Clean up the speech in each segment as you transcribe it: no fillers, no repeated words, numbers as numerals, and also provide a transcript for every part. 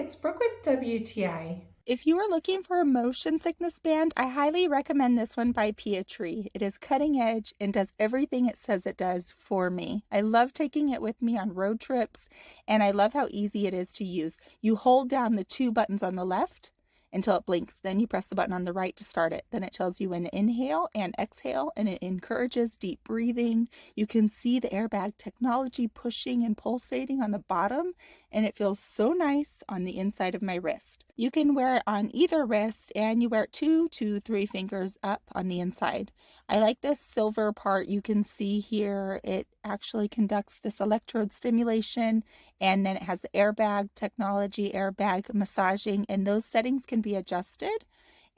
it's Brooke with WTI. If you are looking for a motion sickness band, I highly recommend this one by Piatrei. It is cutting edge and does everything it says it does for me. I love taking it with me on road trips, and I love how easy it is to use. You hold down the two buttons on the left until it blinks. Then you press the button on the right to start it. Then it tells you when to inhale and exhale, and it encourages deep breathing. You can see the airbag technology pushing and pulsating on the bottom, and it feels so nice on the inside of my wrist. You can wear it on either wrist, and you wear it 2 to 3 fingers up on the inside. I like this silver part. You can see here it actually conducts this electrode stimulation, and then it has the airbag technology, airbag massaging, and those settings can be adjusted,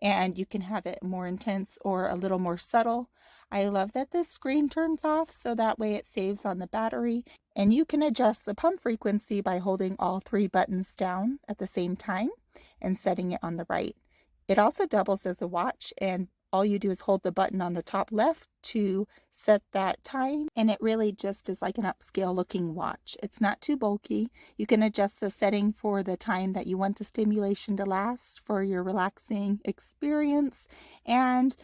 and you can have it more intense or a little more subtle. I love that this screen turns off so that way it saves on the battery, and you can adjust the pump frequency by holding all three buttons down at the same time and setting it on the right. It also doubles as a watch, and all you do is hold the button on the top left to set that time, and it really just is like an upscale looking watch. It's not too bulky. You can adjust the setting for the time that you want the stimulation to last for your relaxing experience. And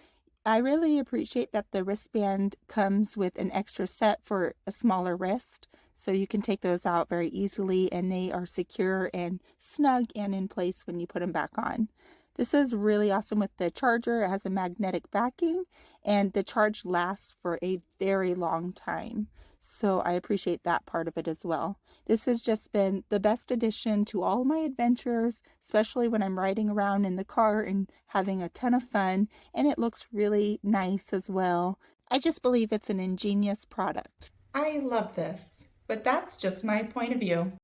I really appreciate that the wristband comes with an extra set for a smaller wrist, so you can take those out very easily, and they are secure and snug and in place when you put them back on. This is really awesome with the charger. It has a magnetic backing, and the charge lasts for a very long time. So I appreciate that part of it as well. This has just been the best addition to all my adventures, especially when I'm riding around in the car and having a ton of fun, and it looks really nice as well. I just believe it's an ingenious product. I love this, but that's just my point of view.